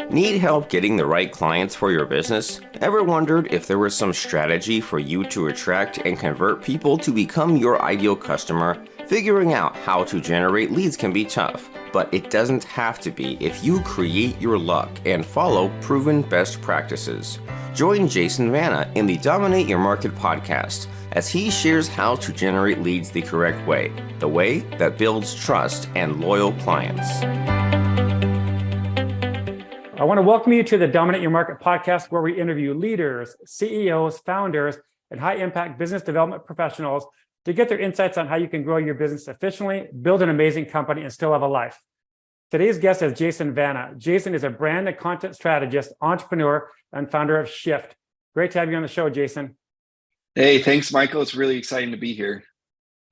Need help getting the right clients for your business? Ever wondered if there was some strategy for you to attract and convert people to become your ideal customer? Figuring out how to generate leads can be tough, but it doesn't have to be if you create your luck and follow proven best practices. Join Jason Vana in the Dominate Your Market podcast as he shares how to generate leads the correct way, the way that builds trust and loyal clients. I want to welcome you to the Dominate Your Market podcast, where we interview leaders, CEOs, founders, and high-impact business development professionals to get their insights on how you can grow your business efficiently, build an amazing company, and still have a life. Today's guest is Jason Vana. Jason is a brand and content strategist, entrepreneur, and founder of SHFT. Great to have you on the show, Jason. Hey, thanks, Michael. It's really exciting to be here.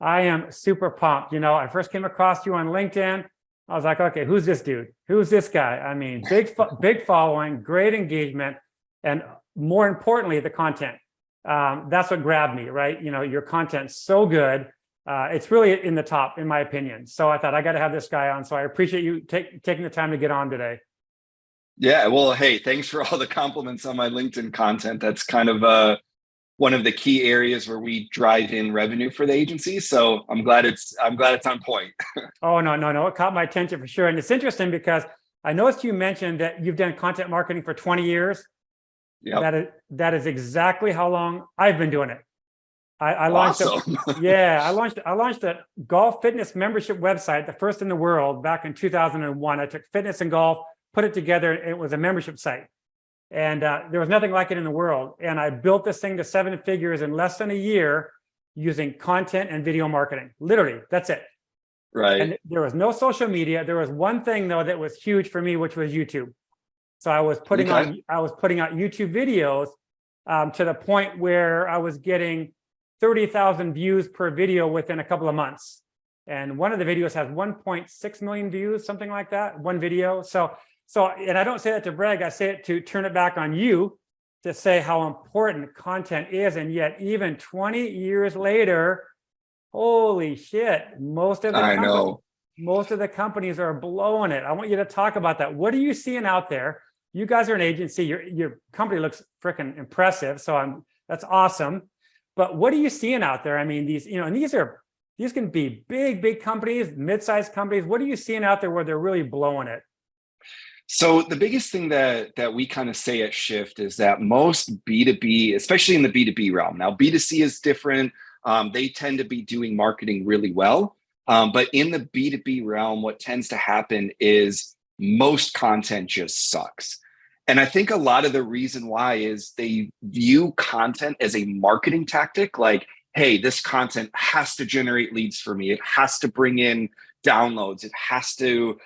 I am super pumped. You know, I first came across you on LinkedIn. I was like, okay, who's this dude? Who's this guy? I mean, big following, great engagement, and more importantly, the content. That's what grabbed me, right? You know, your content's so good. It's really in the top, in my opinion. So I thought I got to have this guy on. So I appreciate you taking the time to get on today. Yeah, well, hey, thanks for all the compliments on my LinkedIn content. That's kind of one of the key areas where we drive in revenue for the agency. So I'm glad it's on point. Oh, no. It caught my attention for sure. And it's interesting because I noticed you mentioned that you've done content marketing for 20 years. Yeah. That is exactly how long I've been doing it. I launched awesome. I launched a golf fitness membership website, the first in the world, back in 2001. I took fitness and golf, put it together, and it was a membership site. And there was nothing like it in the world. And I built this thing to 7 figures in less than a year using content and video marketing. Literally, that's it. Right. And there was no social media. There was one thing though that was huge for me, which was YouTube. So I was putting out YouTube videos to the point where I was getting 30,000 views per video within a couple of months. And one of the videos has 1.6 million views, something like that, one video. So, and I don't say that to brag, I say it to turn it back on you, to say how important content is. And yet even 20 years later, holy shit, most of the companies are blowing it. I want you to talk about that. What are you seeing out there? You guys are an agency, your company looks freaking impressive. So that's awesome. But what are you seeing out there? I mean, these can be big companies, mid-sized companies. What are you seeing out there where they're really blowing it? So the biggest thing that we kind of say at SHFT is that most B2B, especially in the B2B realm, now B2C is different. They tend to be doing marketing really well. But in the B2B realm, what tends to happen is most content just sucks. And I think a lot of the reason why is they view content as a marketing tactic. Like, hey, this content has to generate leads for me. It has to bring in downloads. It has to,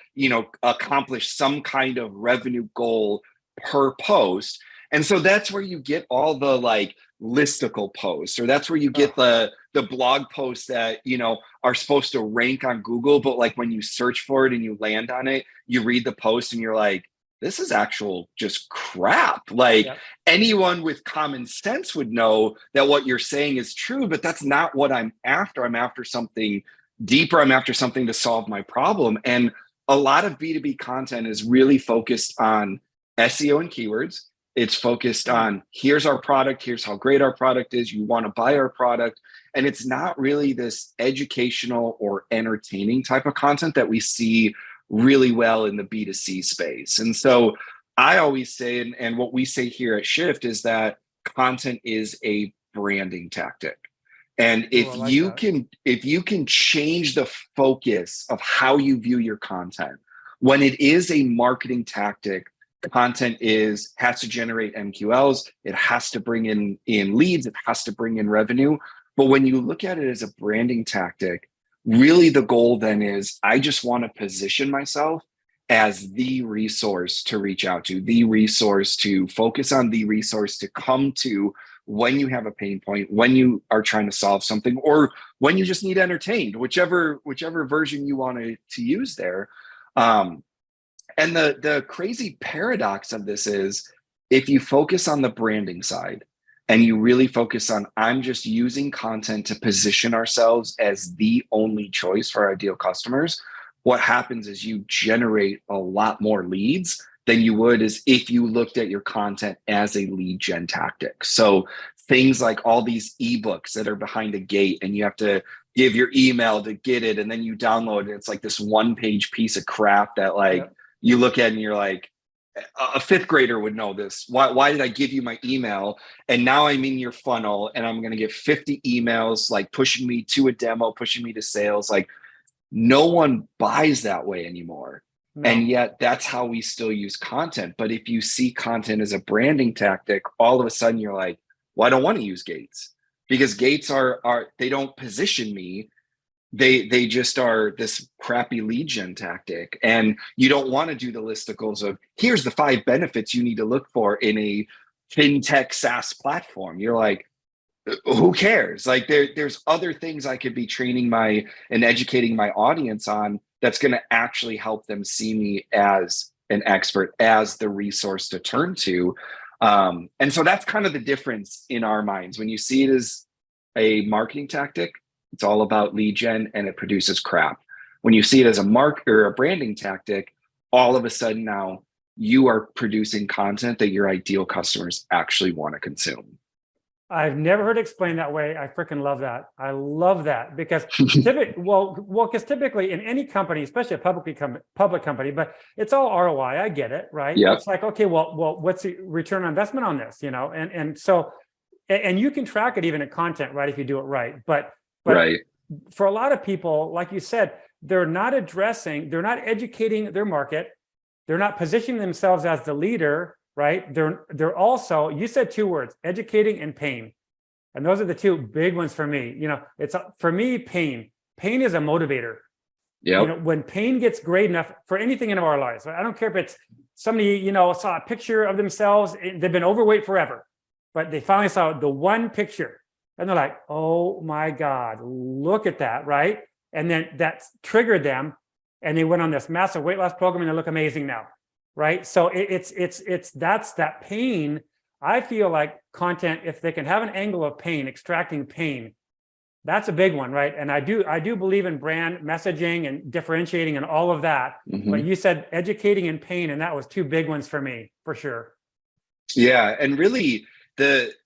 accomplish some kind of revenue goal per post. And so that's where you get all the listicle posts, or that's where you get the blog posts that, are supposed to rank on Google. But when you search for it and you land on it, you read the post and you're like, this is actual just crap. Anyone with common sense would know that what you're saying is true, but that's not what I'm after. I'm after something deeper. I'm after something to solve my problem. And a lot of B2B content is really focused on SEO and keywords. It's focused on, here's our product, here's how great our product is, you want to buy our product. And it's not really this educational or entertaining type of content that we see really well in the B2C space. And so I always say, and what we say here at SHFT is that content is a branding tactic. And if you can change the focus of how you view your content, when it is a marketing tactic, content has to generate MQLs, it has to bring in leads, it has to bring in revenue. But when you look at it as a branding tactic, really the goal then is, I just want to position myself as the resource to reach out to, the resource to focus on, the resource to come to when you have a pain point, when you are trying to solve something, or when you just need entertained, whichever version you want to use there. And the crazy paradox of this is, if you focus on the branding side and you really focus on, I'm just using content to position ourselves as the only choice for our ideal customers, what happens is you generate a lot more leads than you would as if you looked at your content as a lead gen tactic. So things like all these ebooks that are behind a gate and you have to give your email to get it, and then you download it. It's like this one-page piece of crap that like you look at and you're like, a fifth grader would know this. Why did I give you my email? And now I'm in your funnel and I'm going to get 50 emails like pushing me to a demo, pushing me to sales. Like no one buys that way anymore. No. And yet that's how we still use content. But if you see content as a branding tactic, all of a sudden you're like, well, I don't want to use gates, because gates are they don't position me. They just are this crappy lead gen tactic. And you don't want to do the listicles of here's the 5 benefits you need to look for in a fintech SaaS platform. You're like, who cares? Like there's other things I could be training and educating my audience on that's going to actually help them see me as an expert, as the resource to turn to. And so that's kind of the difference in our minds. When you see it as a marketing tactic, it's all about lead gen and it produces crap. When you see it as a branding tactic, all of a sudden now you are producing content that your ideal customers actually want to consume. I've never heard it explained that way. I freaking love that. I love that because because typically in any company, especially a public company, but it's all ROI. I get it, right? Yep. It's like, okay, well, what's the return on investment on this? You know, and so you can track it even in content, right? If you do it right, but right. For a lot of people, like you said, they're not educating their market. They're not positioning themselves as the leader, right? They're also, you said 2 words, educating and pain. And those are the 2 big ones for me. You know, it's for me, pain. Pain is a motivator. Yeah. You know, when pain gets great enough for anything in our lives, I don't care if it's somebody, you know, saw a picture of themselves, they've been overweight forever, but they finally saw the one picture and they're like, oh my God, look at that, right? And then that triggered them and they went on this massive weight loss program and they look amazing now. Right. So that's that pain. I feel like content, if they can have an angle of pain, extracting pain, that's a big one. Right. And I do believe in brand messaging and differentiating and all of that. Mm-hmm. But you said educating and pain, and that was 2 big ones for me, for sure. Yeah. And really,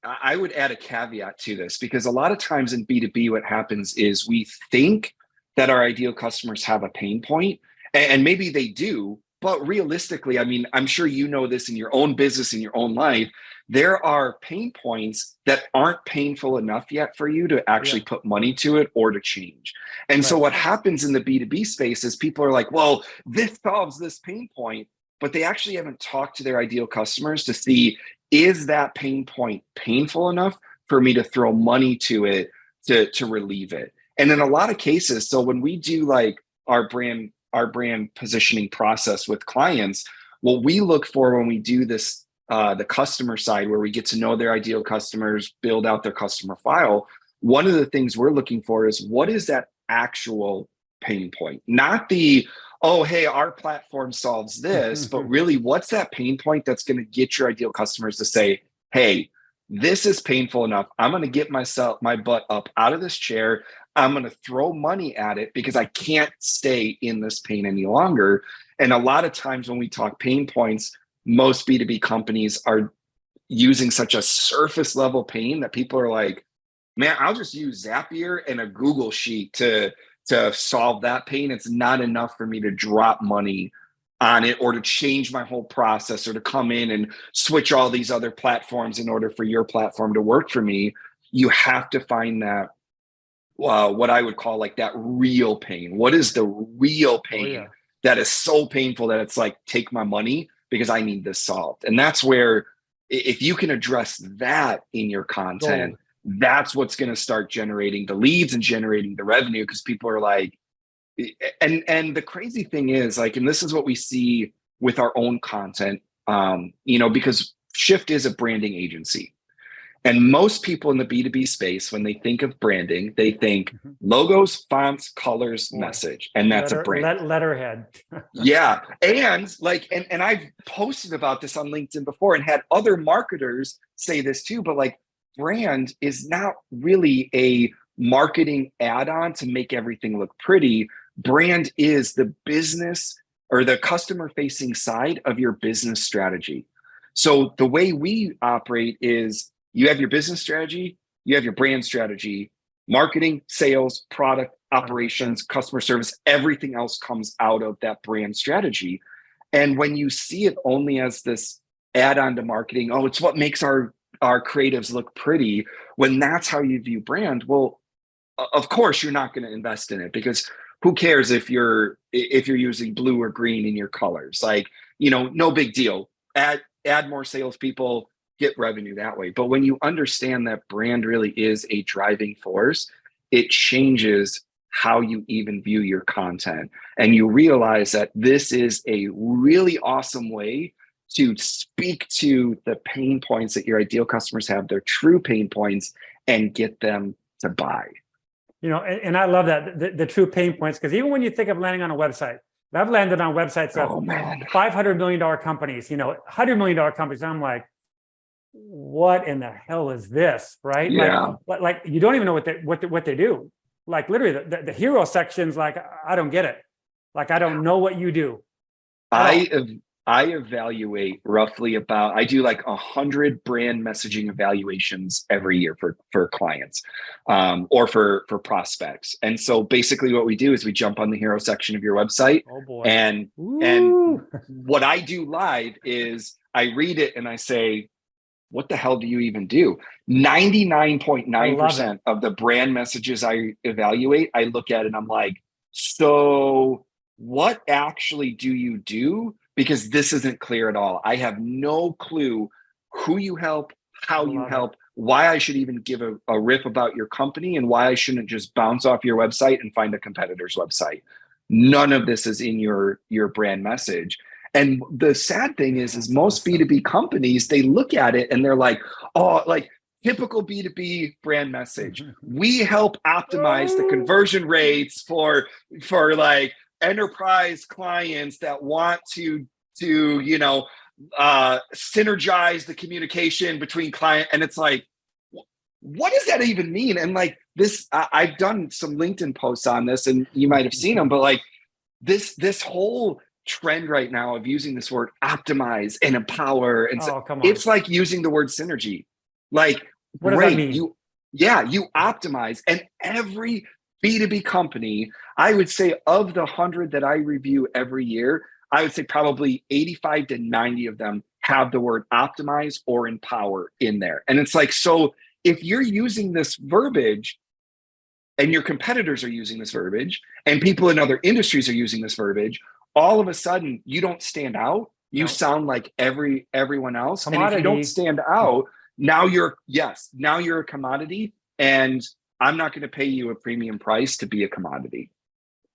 I would add a caveat to this, because a lot of times in B2B, what happens is we think that our ideal customers have a pain point, and maybe they do. But realistically, I mean, I'm sure you know this in your own business, in your own life, there are pain points that aren't painful enough yet for you to actually put money to it or to change. And so what happens in the B2B space is people are like, well, this solves this pain point, but they actually haven't talked to their ideal customers to see, is that pain point painful enough for me to throw money to it to relieve it? And in a lot of cases, so when we do like our brand positioning process with clients, what we look for when we do this, the customer side, where we get to know their ideal customers, build out their customer file, one of the things we're looking for is, what is that actual pain point? Not the, oh, hey, our platform solves this, but really, what's that pain point that's going to get your ideal customers to say, hey, this is painful enough. I'm going to get my butt up out of this chair. I'm going to throw money at it because I can't stay in this pain any longer. And a lot of times when we talk pain points, most B2B companies are using such a surface level pain that people are like, man, I'll just use Zapier and a Google sheet to solve that pain. It's not enough for me to drop money on it or to change my whole process or to come in and switch all these other platforms in order for your platform to work for me. You have to find that what I would call like that real pain. What is the real pain that is so painful that it's like, take my money because I need this solved? And that's where, if you can address that in your content, that's what's going to start generating the leads and generating the revenue, because people are like, and the crazy thing is, like, and this is what we see with our own content, you know, because Shift is a branding agency. And most people in the B2B space, when they think of branding, they think logos, fonts, colors, message, and that's a brand. Letterhead. Yeah. And like, and I've posted about this on LinkedIn before and had other marketers say this too, but like, brand is not really a marketing add-on to make everything look pretty. Brand is the business or the customer facing side of your business strategy. So the way we operate is you have your business strategy, you have your brand strategy, marketing, sales, product, operations, customer service, everything else comes out of that brand strategy. And when you see it only as this add-on to marketing, oh, it's what makes our creatives look pretty, when that's how you view brand, well, of course you're not going to invest in it, because who cares if you're using blue or green in your colors? Like, no big deal. Add more salespeople, get revenue that way. But when you understand that brand really is a driving force, it changes how you even view your content. And you realize that this is a really awesome way to speak to the pain points that your ideal customers have, their true pain points, and get them to buy. And I love that, the true pain points, because even when you think of landing on a website, I've landed on websites of $500 million companies, $100 million companies. I'm like, what in the hell is this, right? Yeah. Like you don't even know what they do. Like literally the hero section's like, I don't get it. Like, I don't know what you do. I evaluate roughly I do like 100 brand messaging evaluations every year for clients, or for prospects. And so basically what we do is we jump on the hero section of your website. Oh boy. And what I do live is I read it and I say, what the hell do you even do? 99.9% of the brand messages I evaluate, I look at it and I'm like, so what actually do you do? Because this isn't clear at all. I have no clue who you help, how you help, why I should even give a riff about your company, and why I shouldn't just bounce off your website and find a competitor's website. None of this is in your brand message. And the sad thing is most B2B companies, they look at it and they're like, oh, like typical B2B brand message. We help optimize the conversion rates for like enterprise clients that want to synergize the communication between client. And it's like, what does that even mean? And like this, I've done some LinkedIn posts on this, and you might have seen them, but like this whole trend right now of using this word optimize and empower, and it's like using the word synergy. Like, what does that mean? You optimize, and every B2B company, I would say of the 100 that I review every year, I would say probably 85 to 90 of them have the word optimize or empower in there. And it's like, so if you're using this verbiage and your competitors are using this verbiage and people in other industries are using this verbiage, all of a sudden you don't stand out. You sound like everyone else. Commodity. And if you don't stand out, now you're a commodity, and I'm not going to pay you a premium price to be a commodity.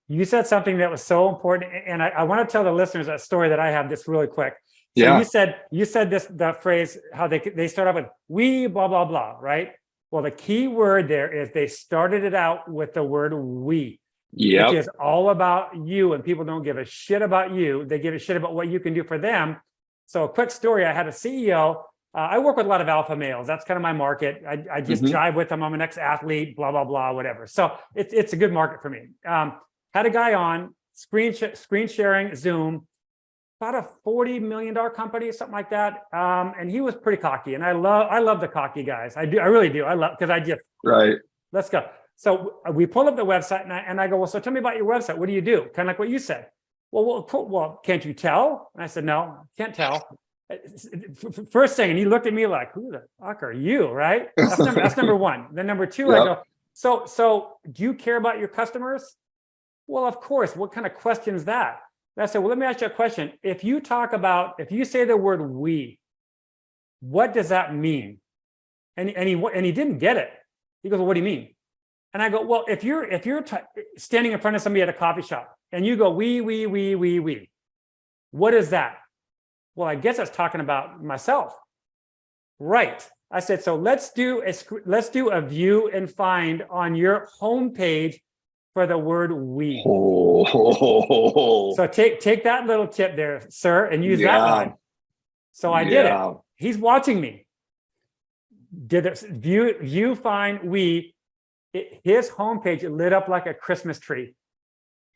You said something that was so important, and I want to tell the listeners a story that I have this really quick. So you said the phrase, how they start out with we blah blah blah, right? Well, the key word there is they started it out with the word we, which is all about you, and people don't give a shit about you. They give a shit about what you can do for them. So a quick story: I had a CEO. I work with a lot of alpha males. That's kind of my market. I just jive with them. I'm an ex-athlete, blah, blah, blah, whatever. So it's a good market for me. Had a guy on screen sharing Zoom, about a $40 million company, something like that. And he was pretty cocky. And I love the cocky guys. I really do. Let's go. So we pull up the website and I go, well, so tell me about your website. What do you do? Kind of like what you said. Well, can't you tell? And I said, no, can't tell. First thing, and he looked at me like, who the fuck are you, right? That's number one. Then number two, I go, so do you care about your customers? Well, of course. What kind of question is that? And I said, well, let me ask you a question. If you say the word we, what does that mean? And he didn't get it. He goes, well, what do you mean? And I go, well, if you're standing in front of somebody at a coffee shop and you go, we, what is that? Well, I guess that's talking about myself. Right. I said, so let's do a view and find on your homepage for the word we. So take that little tip there, sir, and use that one. So I did it. He's watching me. Did it view find we. His homepage lit up like a Christmas tree.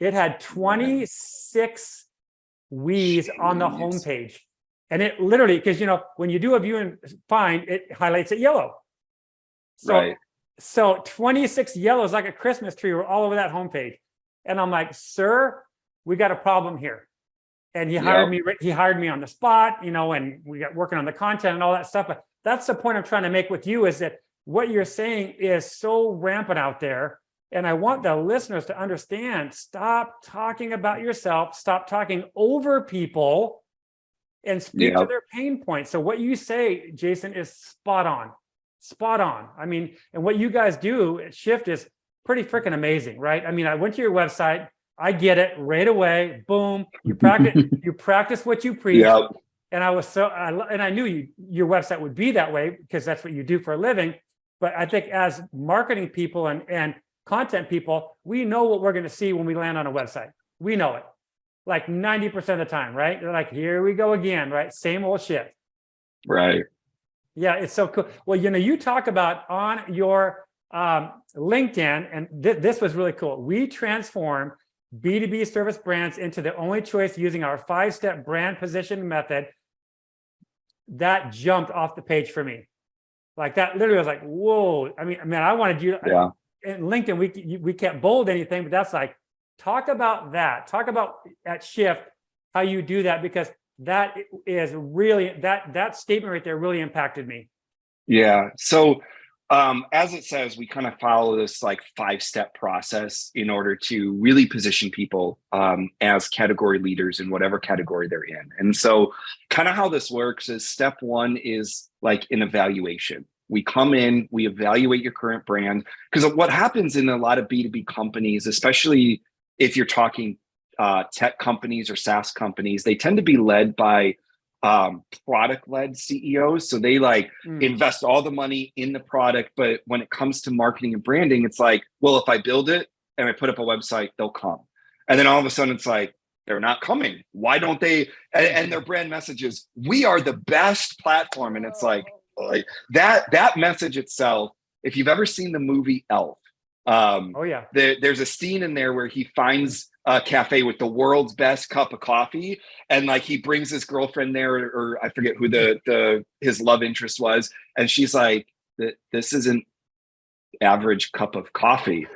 It had 26 we's on the homepage. And it literally, because when you do a view and find, it highlights it yellow. So 26 yellows like a Christmas tree were all over that homepage. And I'm like, sir, we got a problem here. And he hired me on the spot, and we got working on the content and all that stuff. But that's the point I'm trying to make with you, is that what you're saying is so rampant out there. And I want the listeners to understand, stop talking about yourself, stop talking over people, and speak to their pain points. So what you say, Jason, is spot on. Spot on. I mean, and what you guys do at Shift is pretty freaking amazing, right? I mean, I went to your website. I get it right away. Boom. You practice what you preach. Yep. And I knew your website would be that way because that's what you do for a living. But I think as marketing people and content people, we know what we're going to see when we land on a website. We know it. Like 90% of the time, right? They're like, here we go again, right? Same old shit. Right. Yeah, it's so cool. Well, you talk about on your LinkedIn, and this was really cool. We transform B2B service brands into the only choice using our 5-step brand position method. That jumped off the page for me. Like that literally was like, whoa. I mean, I wanted you. Yeah. In LinkedIn, we can't bold anything, but that's like, talk about that. Talk about at Shift how you do that, because that is really that statement right there really impacted me. Yeah. So as it says, we kind of follow this like 5-step process in order to really position people as category leaders in whatever category they're in. And so kind of how this works is step 1 is like an evaluation. We come in, we evaluate your current brand, because what happens in a lot of B2B companies, especially if you're talking tech companies or SaaS companies, they tend to be led by product-led CEOs. So they invest all the money in the product. But when it comes to marketing and branding, it's like, well, if I build it and I put up a website, they'll come. And then all of a sudden it's like, they're not coming. Why don't they? And their brand message is, we are the best platform. And it's like that message itself, if you've ever seen the movie Elf, there's a scene in there where he finds a cafe with the world's best cup of coffee, and he brings his girlfriend there, or I forget who his love interest was, and she's like, this isn't average cup of coffee.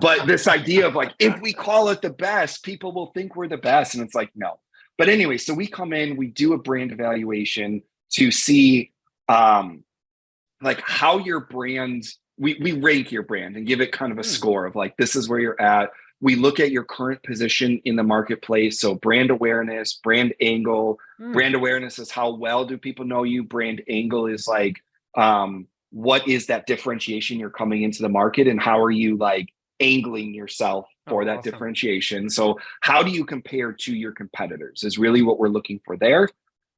But this idea of if we call it the best, people will think we're the best. And it's like, no. But anyway, so we come in, we do a brand evaluation to see how your brand, we rank your brand and give it kind of a score of this is where you're at. We look at your current position in the marketplace. So brand awareness, brand angle. Brand awareness is how well do people know you. Brand angle is what is that differentiation you're coming into the market, and how are you angling yourself for that differentiation? So how do you compare to your competitors is really what we're looking for there.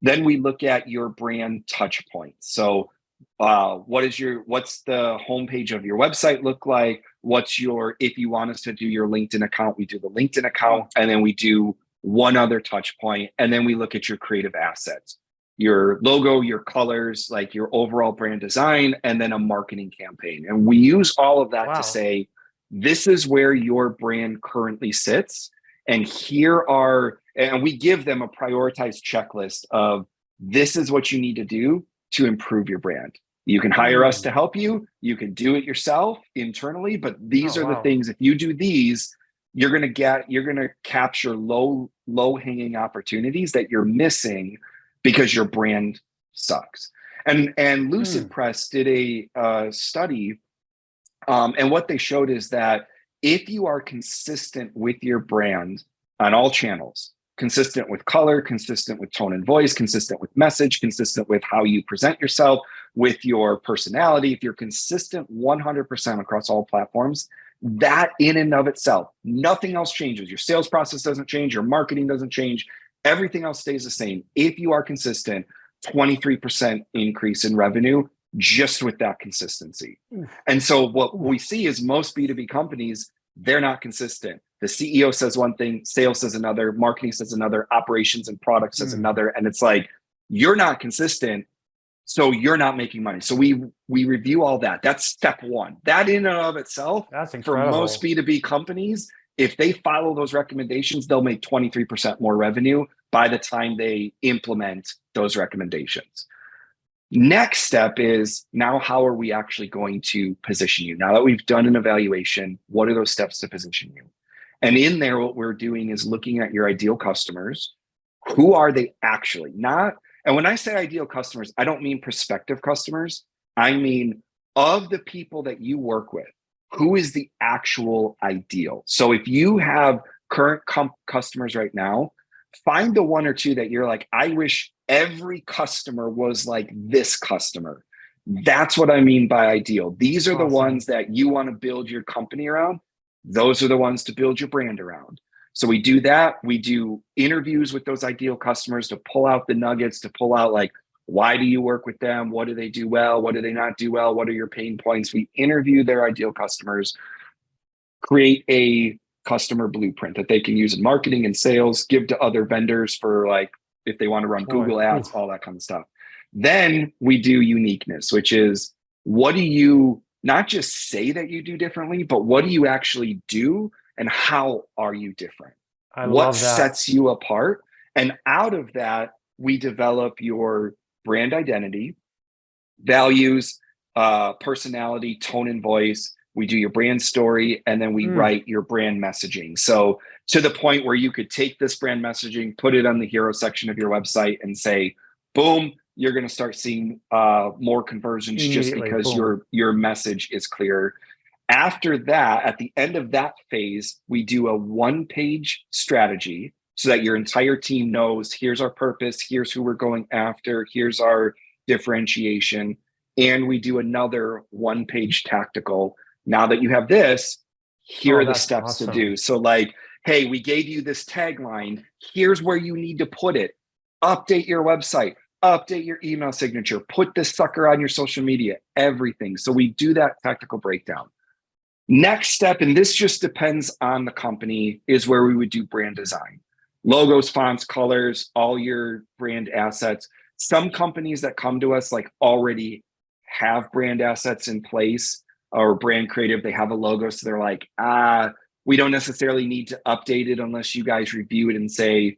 Then we look at your brand touch points. So what's the homepage of your website look like? If you want us to do your LinkedIn account, we do the LinkedIn account, and then we do one other touch point. And then we look at your creative assets, your logo, your colors, your overall brand design, and then a marketing campaign. And we use all of that to say, this is where your brand currently sits. And and we give them a prioritized checklist of, this is what you need to do to improve your brand. You can hire us to help you. You can do it yourself internally, but these are the things. If you do these, you're going to capture low hanging opportunities that you're missing because your brand sucks. And Lucid Press did a study. And what they showed is that if you are consistent with your brand on all channels, consistent with color, consistent with tone and voice, consistent with message, consistent with how you present yourself, with your personality, if you're consistent 100% across all platforms, that in and of itself, nothing else changes. Your sales process doesn't change. Your marketing doesn't change. Everything else stays the same. If you are consistent, 23% increase in revenue just with that consistency. And so what we see is most B2B companies, they're not consistent. The CEO says one thing, sales says another, marketing says another, operations and product says another. And it's like, you're not consistent, so you're not making money. So we review all that. That's step 1. That in and of itself, that's incredible. For most B2B companies, If they follow those recommendations, they'll make 23% more revenue by the time they implement those recommendations. Next step is, now how are we actually going to position you? Now that we've done an evaluation, what are those steps to position you? And in there, what we're doing is looking at your ideal customers. Who are they actually? And when I say ideal customers, I don't mean prospective customers. I mean, of the people that you work with, who is the actual ideal? So if you have current customers right now, find the one or two that you're like, I wish every customer was like this customer. That's what I mean by ideal. These are the ones that you want to build your company around. Those are the ones to build your brand around. So we do that. We do interviews with those ideal customers to pull out the nuggets, to pull out like, why do you work with them? What do they do well? What do they not do well? What are your pain points? We interview their ideal customers, create a customer blueprint that they can use in marketing and sales, give to other vendors for like, if they want to run Google ads, all that kind of stuff. Then we do uniqueness, which is, what do you not just say that you do differently, but what do you actually do and how are you different? What sets you apart? And out of that, we develop your brand identity, values, personality, tone and voice. We do your brand story, and then we write your brand messaging. So to the point where you could take this brand messaging, put it on the hero section of your website and say, boom, you're going to start seeing more conversions just because your message is clear. After that, at the end of that phase, we do a one-page strategy so that your entire team knows, here's our purpose, here's who we're going after, here's our differentiation. And we do another one-page tactical. Now that you have this, here are the steps to do. So like, hey, we gave you this tagline. Here's where you need to put it. Update your website, update your email signature, put this sucker on your social media, everything. So we do that tactical breakdown. Next step, and this just depends on the company, is where we would do brand design. Logos, fonts, colors, all your brand assets. Some companies that come to us like already have brand assets in place or brand creative, they have a logo. So they're like, we don't necessarily need to update it unless you guys review it and say,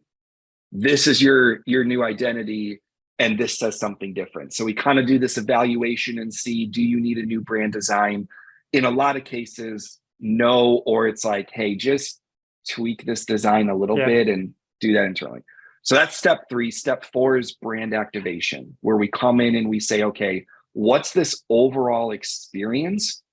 this is your new identity and this says something different. So we kind of do this evaluation and see, do you need a new brand design? In a lot of cases, no, or it's like, hey, just tweak this design a little bit and do that internally. So that's step 3. Step 4 is brand activation, where we come in and we say, okay, what's this overall experience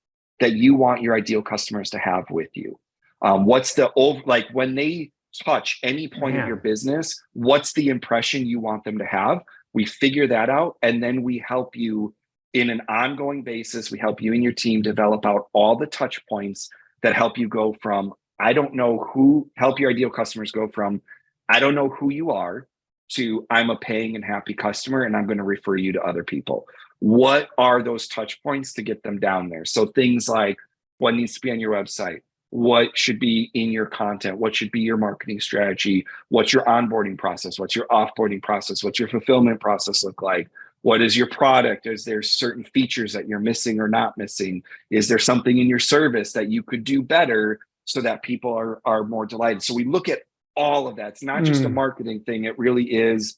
that you want your ideal customers to have with you? What's the like when they touch any point of your business, what's the impression you want them to have? We figure that out, and then we help you in an ongoing basis. We help you and your team develop out all the touch points that help you go from, help your ideal customers go from, I don't know who you are, to I'm a paying and happy customer and I'm going to refer you to other people. What are those touch points to get them down there? So things like, what needs to be on your website? What should be in your content? What should be your marketing strategy? What's your onboarding process? What's your offboarding process? What's your fulfillment process look like? What is your product? Is there certain features that you're missing or not missing? Is there something in your service that you could do better so that people are more delighted? So we look at all of that. It's not just a marketing thing. It really is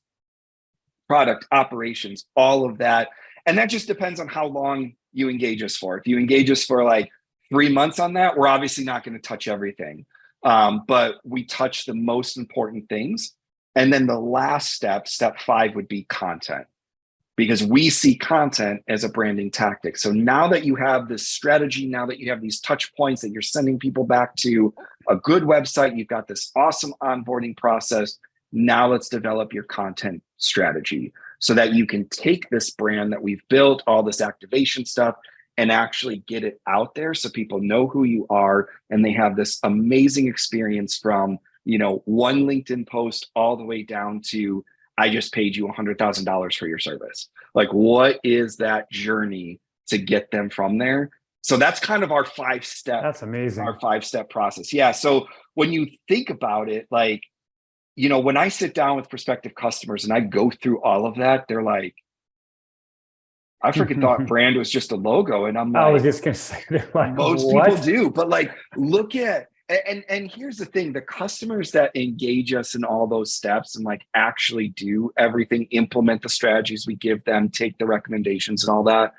product, operations, all of that. And that just depends on how long you engage us for. If you engage us for like 3 months on that, we're obviously not going to touch everything. But we touch the most important things. And then the last step, step 5, would be content, because we see content as a branding tactic. So now that you have this strategy, now that you have these touch points that you're sending people back to a good website, you've got this awesome onboarding process. Now let's develop your content strategy so that you can take this brand that we've built, all this activation stuff, and actually get it out there so people know who you are and they have this amazing experience from, one LinkedIn post all the way down to, I just paid you $100,000 for your service. Like, what is that journey to get them from there? So that's kind of our 5-step. That's amazing. Our 5-step process. Yeah. So when you think about it, like, when I sit down with prospective customers and I go through all of that, they're like, I freaking thought brand was just a logo. And I'm like, I was just going to say, they're like, most people do, but like, look at And here's the thing, the customers that engage us in all those steps and like actually do everything, implement the strategies we give them, take the recommendations and all that,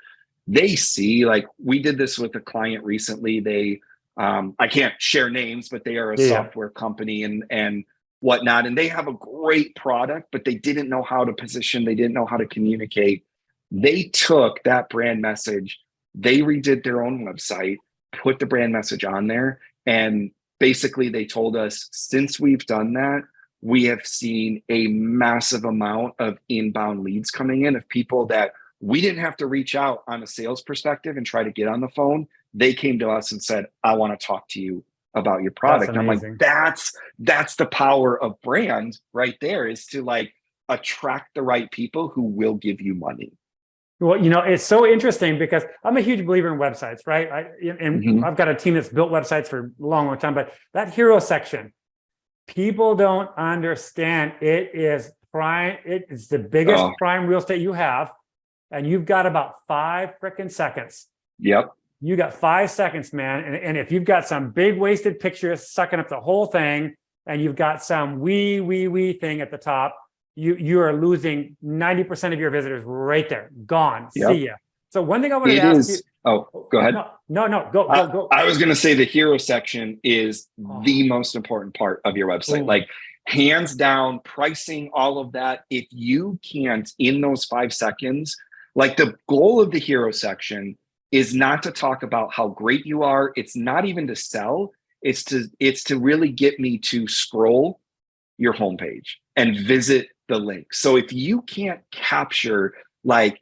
they see, like we did this with a client recently. They I can't share names, but they are a software company and whatnot, and they have a great product, but they didn't know how to position, they didn't know how to communicate. They took that brand message, they redid their own website, put the brand message on there, and basically they told us, since we've done that, we have seen a massive amount of inbound leads coming in of people that we didn't have to reach out on a sales perspective and try to get on the phone. They came to us and said, I want to talk to you about your product. And I'm like, that's the power of brand right there, is to like attract the right people who will give you money. Well, it's so interesting because I'm a huge believer in websites, right? I've got a team that's built websites for a long, long time, but that hero section, people don't understand. It is prime. It is the biggest prime real estate you have. And you've got about 5 freaking seconds. Yep. You got 5 seconds, man. And if you've got some big wasted pictures sucking up the whole thing, and you've got some wee thing at the top, you are losing 90% of your visitors right there. Gone. Yep. See ya. So one thing I wanted to ask you. Oh, go ahead. No, go. I was going to say the hero section is the most important part of your website. Ooh. Like hands down, pricing, all of that. If you can't, in those 5 seconds, like the goal of the hero section is not to talk about how great you are. It's not even to sell. It's to really get me to scroll your homepage and visit the link. So if you can't capture, like,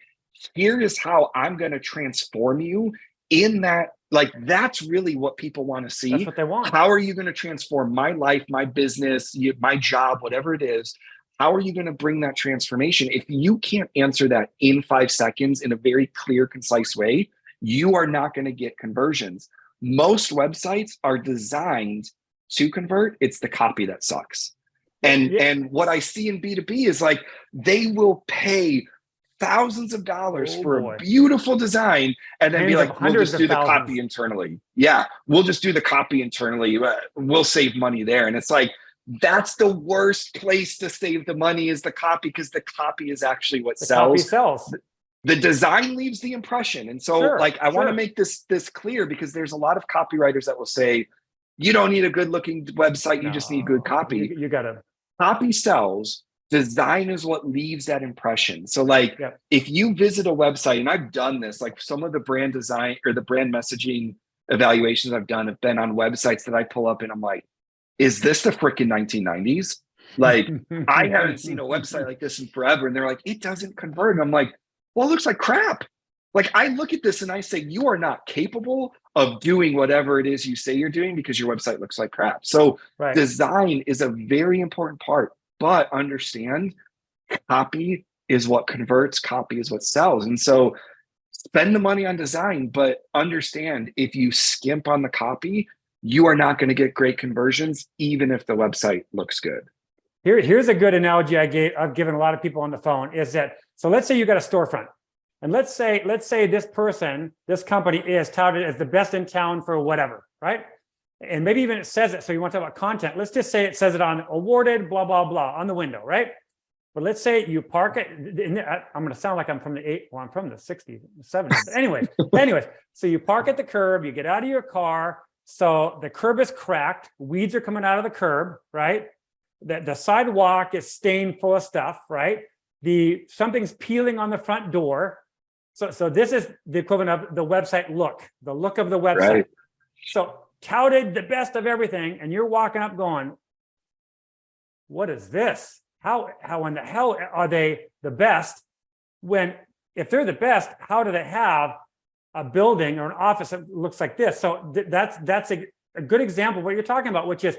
here is how I'm going to transform you in that, like, that's really what people want to see. That's what they want. How are you going to transform my life, my business, my job, whatever it is? How are you going to bring that transformation? If you can't answer that in 5 seconds in a very clear, concise way, you are not going to get conversions. Most websites are designed to convert. It's the copy that sucks. And what I see in B2B is like, they will pay thousands of dollars for a beautiful design and then be like, we'll just do the copy internally. Yeah, we'll just do the copy internally. We'll save money there. And it's like, that's the worst place to save the money, is the copy, because the copy is actually what sells. Copy sells. The design leaves the impression. And so I want to make this clear, because there's a lot of copywriters that will say, you don't need a good looking website. You just need good copy. You got to. Copy sells. Design is what leaves that impression. So like, if you visit a website, and I've done this, like some of the brand design or the brand messaging evaluations I've done have been on websites that I pull up and I'm like, is this the freaking 1990s? Like, I haven't seen a website like this in forever. And they're like, it doesn't convert. And I'm like, well, it looks like crap. Like, I look at this and I say, you are not capable of doing whatever it is you say you're doing because your website looks like crap. So design is a very important part, but understand, copy is what converts, copy is what sells. And so spend the money on design, but understand, if you skimp on the copy, you are not going to get great conversions, even if the website looks good. Here's a good analogy I've given a lot of people on the phone, is that, so let's say you got a storefront, and let's say this company is touted as the best in town for whatever, right? And maybe even it says it. So you want to talk about content. Let's just say it says it on awarded, blah, blah, blah on the window, right? But let's say you park it. I'm going to sound like I'm from I'm from the 60s, 70s. But anyways, so you park at the curb, you get out of your car. So the curb is cracked, weeds are coming out of the curb, right? The sidewalk is stained full of stuff, right? Something's peeling on the front door. So this is the equivalent of the website look, the look of the website. Right. So touted the best of everything, and you're walking up going, what is this? How in the hell are they the best? When, if they're the best, how do they have a building or an office that looks like this? So that's a good example of what you're talking about, which is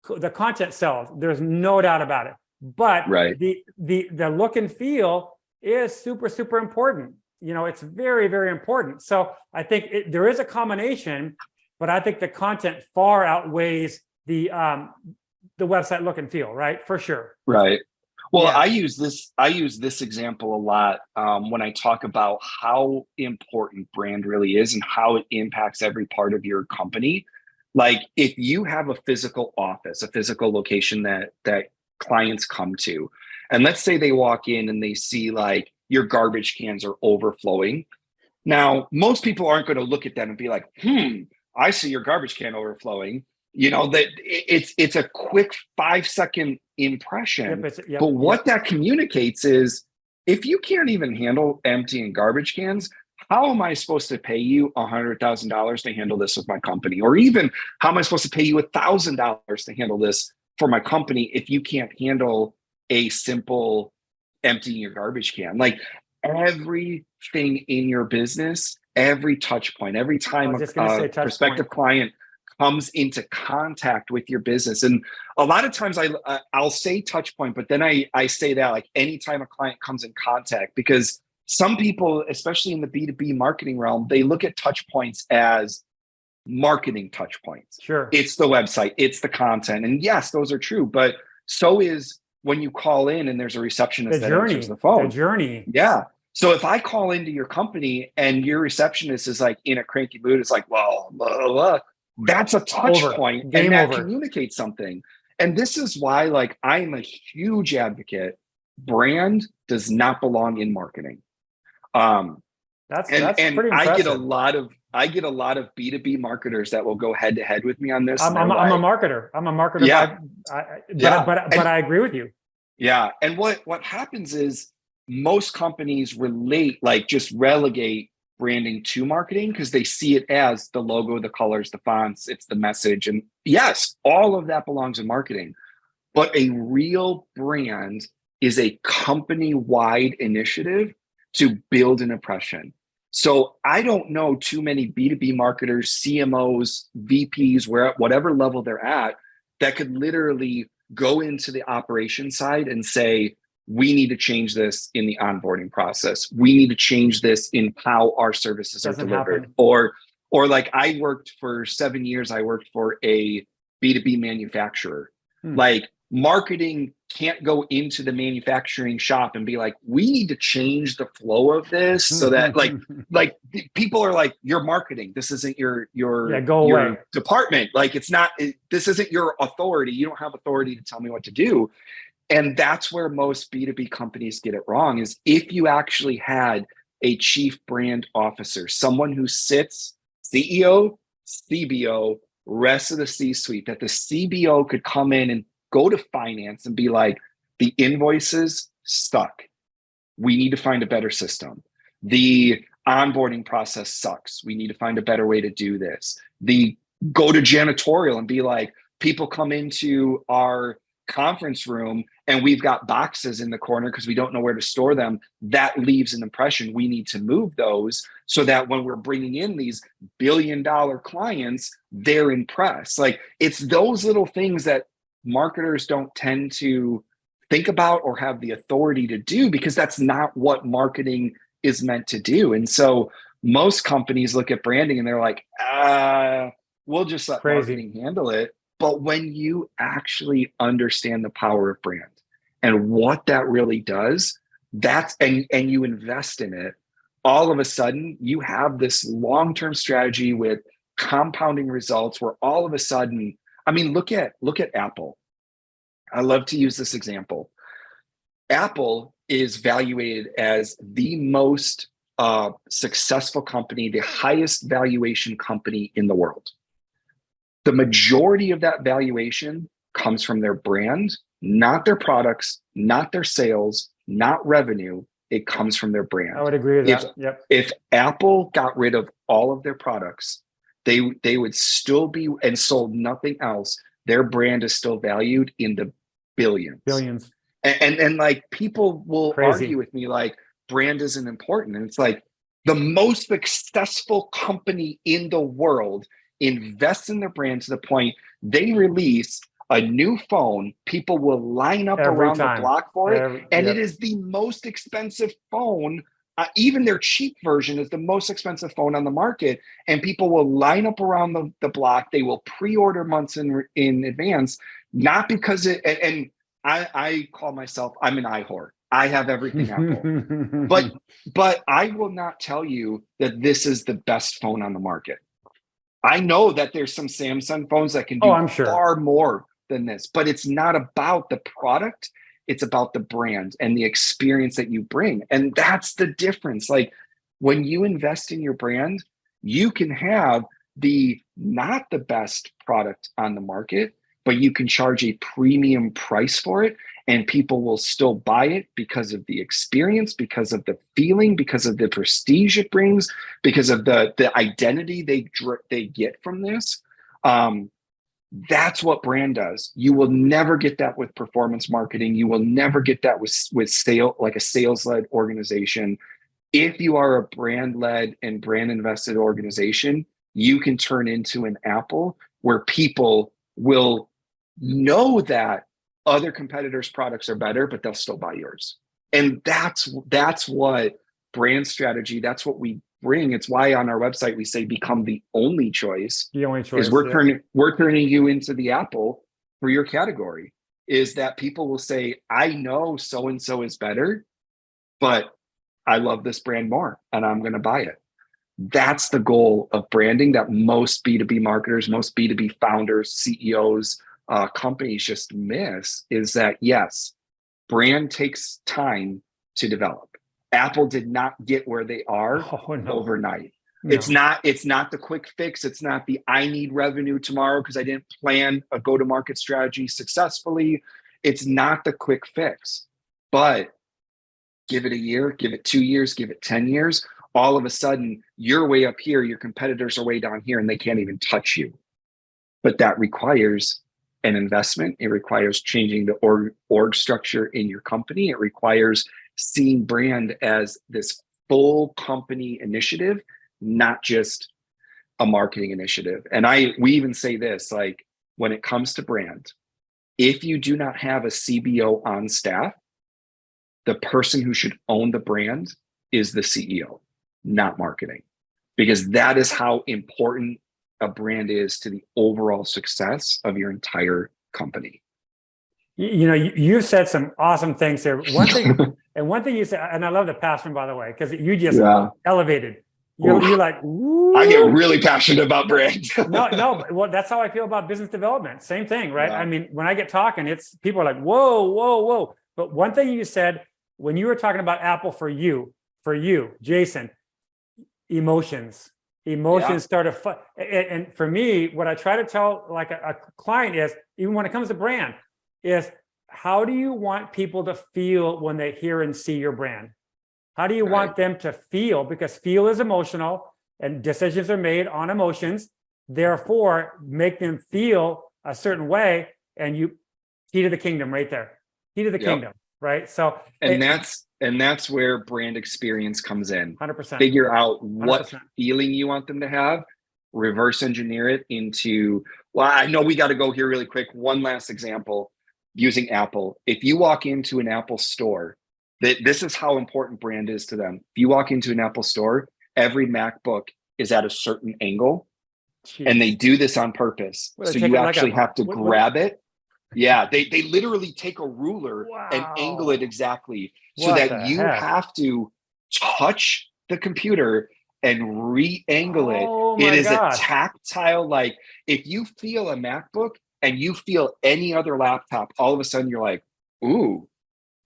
the content sells. There's no doubt about it. But the look and feel is super, super important. It's very, very important. So I think there is a combination, but I think the content far outweighs the website look and feel, right? For sure. Right. Well, I use this example a lot when I talk about how important brand really is and how it impacts every part of your company. Like if you have a physical office, a physical location that clients come to, and let's say they walk in and they see like your garbage cans are overflowing. Now, most people aren't going to look at that and be like, I see your garbage can overflowing. You know, that it's a quick 5-second impression. But what that communicates is, if you can't even handle emptying garbage cans, how am I supposed to pay you $100,000 to handle this with my company? Or even how am I supposed to pay you $1,000 to handle this for my company if you can't handle a simple emptying your garbage can? Like everything in your business, every touch point, every time a prospective client comes into contact with your business. And a lot of times I'll say touch point, but then I say that like anytime a client comes in contact, because some people, especially in the B2B marketing realm, they look at touch points as marketing touch points. Sure. It's the website, it's the content. And yes, those are true, but so is when you call in and there's a receptionist that answers the phone. The journey. Yeah. So if I call into your company and your receptionist is like in a cranky mood, it's like, well, blah, blah, blah, that's a touch point, and that communicates something. And this is why, like, I'm a huge advocate. Brand does not belong in marketing. That's pretty impressive. I get a lot of B2B marketers that will go head to head with me on this. I'm a marketer. Yeah. But I agree with you. Yeah. And what happens is most companies just relegate branding to marketing because they see it as the logo, the colors, the fonts, it's the message. And yes, all of that belongs in marketing. But a real brand is a company-wide initiative to build an impression. So I don't know too many B2B marketers, CMOs, VPs, whatever level they're at, that could literally go into the operations side and say, we need to change this in the onboarding process. We need to change this in how our services are delivered. Or like I worked for 7 years, I worked for a B2B manufacturer. Like marketing can't go into the manufacturing shop and be like, we need to change the flow of this so that like people are like, you're marketing. This isn't your department. Like this isn't your authority. You don't have authority to tell me what to do. And that's where most B2B companies get it wrong, is if you actually had a chief brand officer, someone who sits CEO, CBO, rest of the C-suite, that the CBO could come in and go to finance and be like, the invoices stuck. We need to find a better system. The onboarding process sucks. We need to find a better way to do this. Go to janitorial and be like, people come into our conference room and we've got boxes in the corner because we don't know where to store them. That leaves an impression. We need to move those so that when we're bringing in these billion-dollar clients, they're impressed. Like, it's those little things that marketers don't tend to think about or have the authority to do, because that's not what marketing is meant to do. And so most companies look at branding and they're like, we'll just let marketing handle it. But when you actually understand the power of brand and what that really does, and you invest in it, all of a sudden you have this long-term strategy with compounding results where all of a sudden, I mean, look at Apple. I love to use this example. Apple is valuated as the most successful company, the highest valuation company in the world. The majority of that valuation comes from their brand, not their products, not their sales, not revenue. It comes from their brand. I would agree with that. Yep. If Apple got rid of all of their products, they would still be, and sold nothing else, their brand is still valued in the billions. And like, people will argue with me like, brand isn't important. And it's like, the most successful company in the world invest in their brand to the point they release a new phone, people will line up around the block for it. It is the most expensive phone. Even their cheap version is the most expensive phone on the market. And people will line up around the block. They will pre-order months in advance, not because I call myself, I'm an iHorse. I have everything Apple. But I will not tell you that this is the best phone on the market. I know that there's some Samsung phones that can Oh, do I'm sure. far more than this, but it's not about the product. It's about the brand and the experience that you bring. And that's the difference. Like when you invest in your brand, you can have the not the best product on the market, but you can charge a premium price for it, and people will still buy it because of the experience, because of the feeling, because of the prestige it brings, because of the identity they get from this. That's what brand does. You will never get that with performance marketing. You will never get that with like a sales-led organization. If you are a brand-led and brand-invested organization, you can turn into an Apple where people will know that other competitors' products are better, but they'll still buy yours. And that's what brand strategy, that's what we bring. It's why on our website we say become the only choice. The only choice Is we're turning you into the Apple for your category. Is that people will say, I know so and so is better, but I love this brand more and I'm going to buy it. That's the goal of branding that most B2B marketers, most B2B founders, CEOs, companies just miss, is that yes, brand takes time to develop. Apple did not get where they are overnight. No. It's not the quick fix. It's not the I need revenue tomorrow because I didn't plan a go-to-market strategy successfully. It's not the quick fix. But give it a year, give it 2 years, give it 10 years. All of a sudden, you're way up here, your competitors are way down here, and they can't even touch you. But that requires an investment. It requires changing the org structure in your company. It requires seeing brand as this full company initiative, not just a marketing initiative. And we even say this, like when it comes to brand, if you do not have a CBO on staff, the person who should own the brand is the CEO, not marketing, because that is how important a brand is to the overall success of your entire company. You know, you said some awesome things there. One thing you said, and I love the passion, by the way, because you just elevated. You're like, woo. I get really passionate about brand. no, well, that's how I feel about business development. Same thing, right? Yeah. I mean, when I get talking, it's people are like, whoa. But one thing you said when you were talking about Apple for you, Jason, emotions start to and for me, what I try to tell like a client is, even when it comes to brand, is how do you want people to feel when they hear and see your brand? How do you want them to feel? Because feel is emotional and decisions are made on emotions. Therefore, make them feel a certain way, and you key to the kingdom right there. Key to the kingdom, right? So that's where brand experience comes in. 100%. Figure out what 100%. Feeling you want them to have, reverse engineer it into, well, I know we got to go here really quick. One last example using Apple. If you walk into an Apple store, this is how important brand is to them. If you walk into an Apple store, every MacBook is at a certain angle. Jeez. And they do this on purpose. So you actually have to grab it. Yeah, they literally take a ruler and angle it exactly so that you have to touch the computer and re-angle it. It is a tactile, like if you feel a MacBook and you feel any other laptop, all of a sudden you're like, ooh,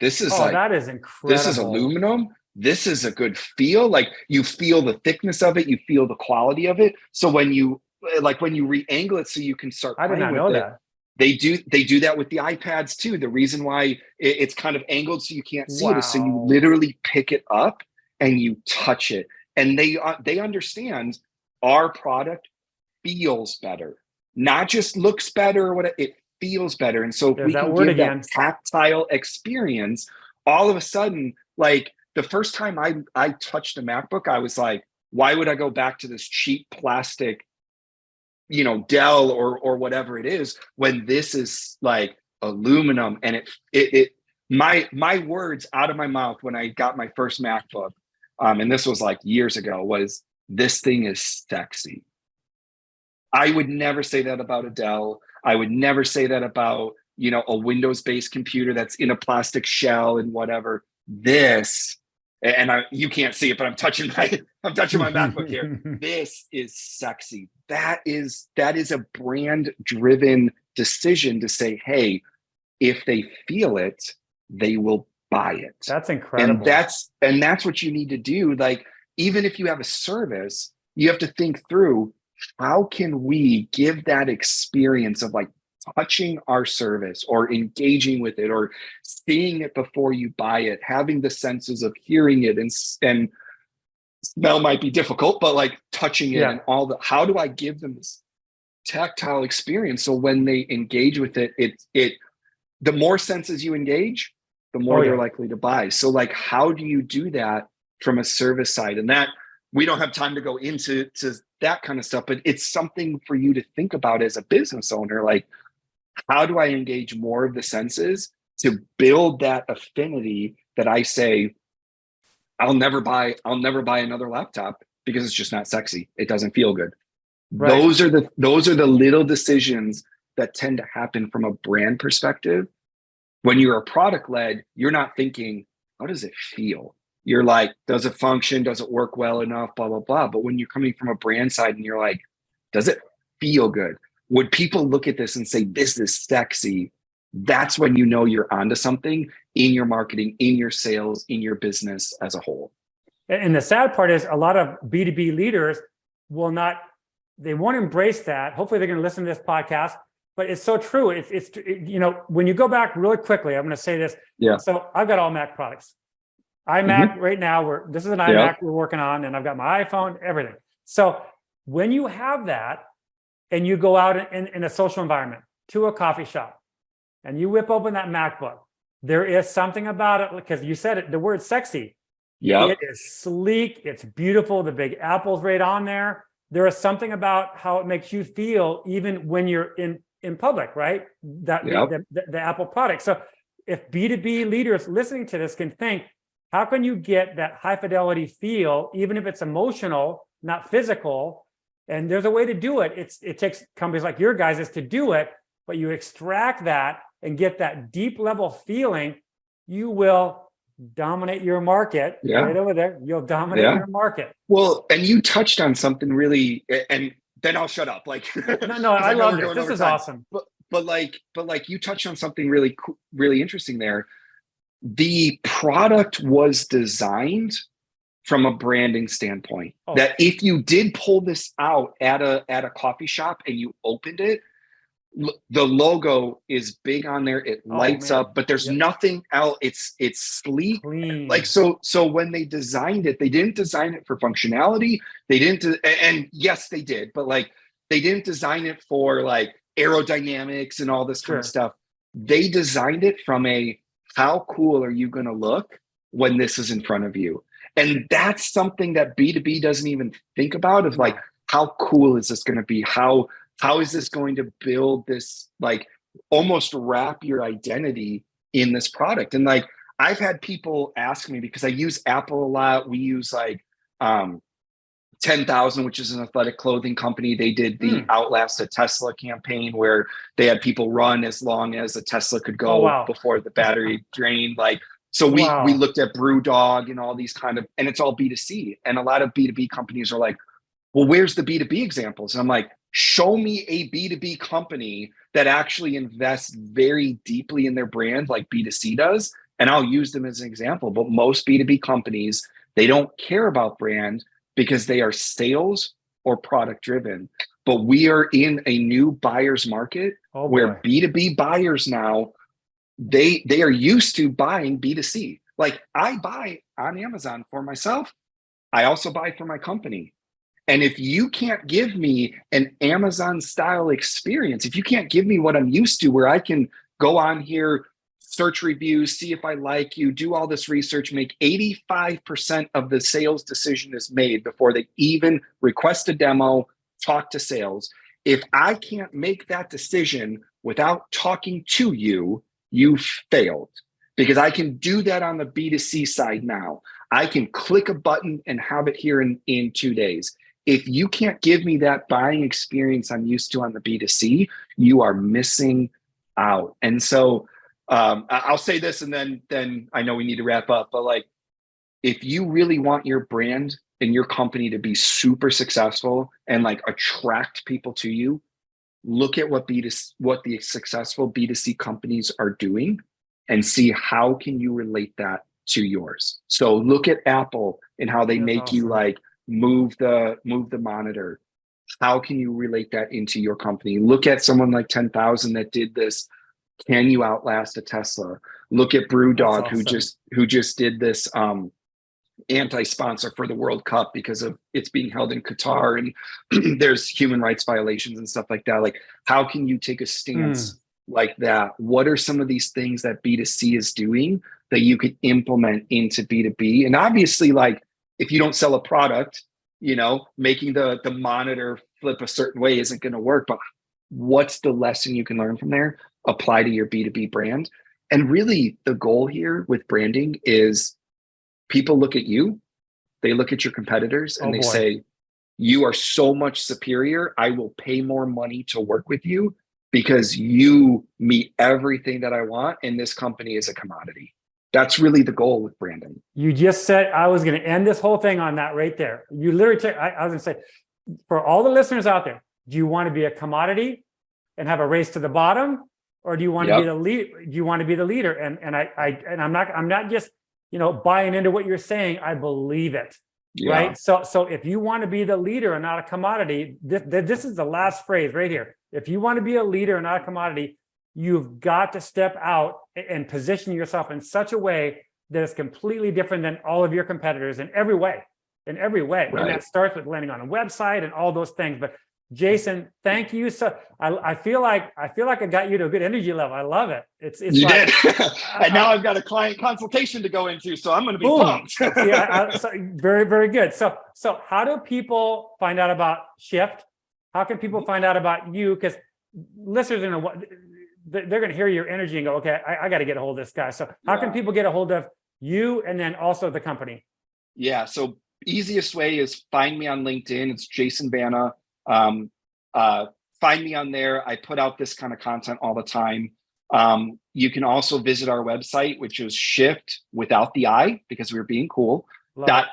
this is that is incredible. This is aluminum. This is a good feel. Like you feel the thickness of it, you feel the quality of it. So when you re-angle it so you can start playing with it. I did not know that. They do that with the iPads too. The reason why it's kind of angled so you can't see it is so you literally pick it up and you touch it. And they understand our product feels better, not just looks better or what it feels better. And so if we can give that tactile experience, all of a sudden, like the first time I touched a MacBook, I was like, why would I go back to this cheap plastic, Dell or whatever it is, when this is like aluminum? And my words out of my mouth when I got my first MacBook, and this was like years ago, was, this thing is sexy. I would never say that about a Dell. I would never say that about, a Windows-based computer that's in a plastic shell and whatever. This you can't see it, but I'm touching my MacBook here. This is sexy. That is a brand driven decision to say, hey, if they feel it, they will buy it. That's incredible. And that's what you need to do. Like, even if you have a service, you have to think through, how can we give that experience of like touching our service or engaging with it or seeing it before you buy it, having the senses of hearing it, and smell might be difficult, but like touching it and all how do I give them this tactile experience so when they engage with it, the more senses you engage, the more they're likely to buy. So like, how do you do that from a service side? And that, we don't have time to go into that kind of stuff, but it's something for you to think about as a business owner. Like, how do I engage more of the senses to build that affinity that I say, I'll never buy another laptop because it's just not sexy. It doesn't feel good. Right. Those are the little decisions that tend to happen from a brand perspective. When you're a product led, you're not thinking, how does it feel? You're like, does it function? Does it work well enough? Blah, blah, blah. But when you're coming from a brand side and you're like, does it feel good? Would people look at this and say, this is sexy? That's when you know you're onto something in your marketing, in your sales, in your business as a whole. And the sad part is a lot of B2B leaders they won't embrace that. Hopefully they're going to listen to this podcast, but it's so true. It's when you go back really quickly, I'm going to say this. Yeah. So I've got all Mac products. iMac right now, this is an iMac we're working on, and I've got my iPhone, everything. So when you have that and you go out in a social environment to a coffee shop and you whip open that MacBook, there is something about it, because you said it, the word sexy. Yeah. It is sleek. It's beautiful. The big Apple's right on there. There is something about how it makes you feel even when you're in public, right? The Apple product. So if B2B leaders listening to this can think, how can you get that high fidelity feel, even if it's emotional, not physical? And there's a way to do it. It takes companies like your guys' to do it, but you extract that and get that deep level feeling, you will dominate your market. Right over there. You'll dominate your market. Well, and you touched on something really, and then I'll shut up. Like, no, I love this. This is awesome. But like you touched on something really, really interesting there. The product was designed from a branding standpoint, that if you did pull this out at a coffee shop and you opened it, the logo is big on there. It lights up, but there's nothing else. It's sleek. Clean. Like, so when they designed it, they didn't design it for functionality. They didn't, and yes, they did, but like, they didn't design it for like aerodynamics and all this kind of stuff. They designed it from how cool are you going to look when this is in front of you? And that's something that B2B doesn't even think about, of like, how cool is this going to be? How is this going to build this, like, almost wrap your identity in this product? And like, I've had people ask me, because I use Apple a lot. We use like 10,000, which is an athletic clothing company. They did the Outlast a Tesla campaign where they had people run as long as a Tesla could go before the battery drained. Like, so we looked at BrewDog and all these kind of, and it's all B2C. And a lot of B2B companies are like, well, where's the B2B examples? And I'm like, show me a B2B company that actually invests very deeply in their brand like B2C does, and I'll use them as an example. But most B2B companies, they don't care about brand because they are sales or product driven. But we are in a new buyer's market where B2B buyers now, they are used to buying B2C. Like, I buy on Amazon for myself. I also buy for my company. And if you can't give me an Amazon style experience, if you can't give me what I'm used to, where I can go on here, search reviews, see if I like you, do all this research, make 85% of the sales decision is made before they even request a demo, talk to sales. If I can't make that decision without talking to you, you failed. Because I can do that on the B2C side now. I can click a button and have it here in 2 days. If you can't give me that buying experience I'm used to on the B2C, you are missing out. And so I'll say this, and then I know we need to wrap up, but like, if you really want your brand and your company to be super successful and like attract people to you, look at what the successful B2C companies are doing and see how can you relate that to yours. So look at Apple and how they make you like move the monitor. How can you relate that into your company? Look at someone like 10,000 that did this. Can you outlast a Tesla? Look at Brewdog, who just did this anti-sponsor for the World Cup because of it's being held in Qatar and there's human rights violations and stuff like that. Like, how can you take a stance like that? What are some of these things that B2C is doing that you could implement into B2B? And obviously, like, if you don't sell a product, you know, making the monitor flip a certain way isn't going to work, but what's the lesson you can learn from there? Apply to your B2B brand. And really the goal here with branding is people look at you, they look at your competitors and say, you are so much superior. I will pay more money to work with you because you meet everything that I want. And this company is a commodity. That's really the goal with branding. You just said, I was going to end this whole thing on that right there. You literally, I was going to say, for all the listeners out there, do you want to be a commodity and have a race to the bottom? Or do you want to be the lead? Do you want to be the leader? And I'm not just, you know, buying into what you're saying. I believe it, right? So if you want to be the leader and not a commodity, this is the last phrase right here. If you want to be a leader and not a commodity, you've got to step out and position yourself in such a way that is completely different than all of your competitors in every way. Right. And that starts with landing on a website and all those things. But Jason, thank you. So I feel like I got you to a good energy level. I love it. You did. And now I've got a client consultation to go into, so I'm going to be pumped. Very, very good. So how do people find out about Shift? How can people find out about you? Because listeners are going to, they're going to hear your energy and go, okay, I got to get a hold of this guy. So how can people get a hold of you and then also the company? Yeah. So easiest way is find me on LinkedIn. It's Jason Vana. Find me on there. I put out this kind of content all the time. You can also visit our website, which is Shift without the I, because we're being cool.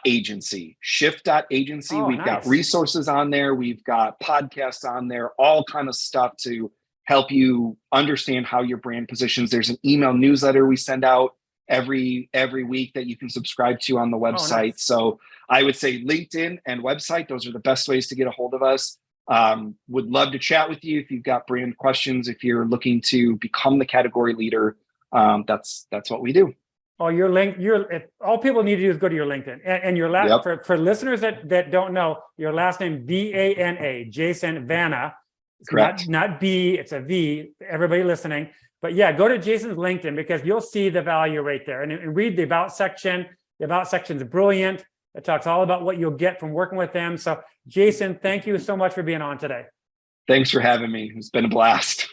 .agency, shift.agency. We've got resources on there. We've got podcasts on there, all kind of stuff to help you understand how your brand positions. There's an email newsletter we send out every week that you can subscribe to on the website. So I would say LinkedIn and website, those are the best ways to get a hold of us. Would love to chat with you if you've got brand questions, if you're looking to become the category leader. That's what we do. Oh, all people need to do is go to your LinkedIn and your last, for listeners that don't know, your last name, Vana, Jason Vana. Correct. Not B, it's a V, everybody listening. But yeah, go to Jason's LinkedIn because you'll see the value right there. And read the About section. The About section is brilliant. It talks all about what you'll get from working with them. So Jason, thank you so much for being on today. Thanks for having me. It's been a blast.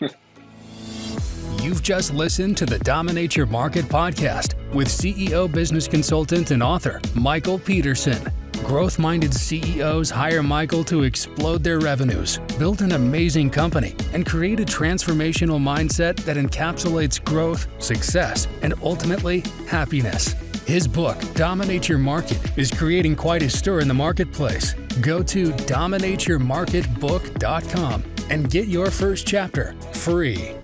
You've just listened to the Dominate Your Market podcast with CEO, business consultant, and author, Michael Peterson. Growth-minded CEOs hire Michael to explode their revenues, build an amazing company, and create a transformational mindset that encapsulates growth, success, and ultimately happiness. His book, Dominate Your Market, is creating quite a stir in the marketplace. Go to dominateyourmarketbook.com and get your first chapter free.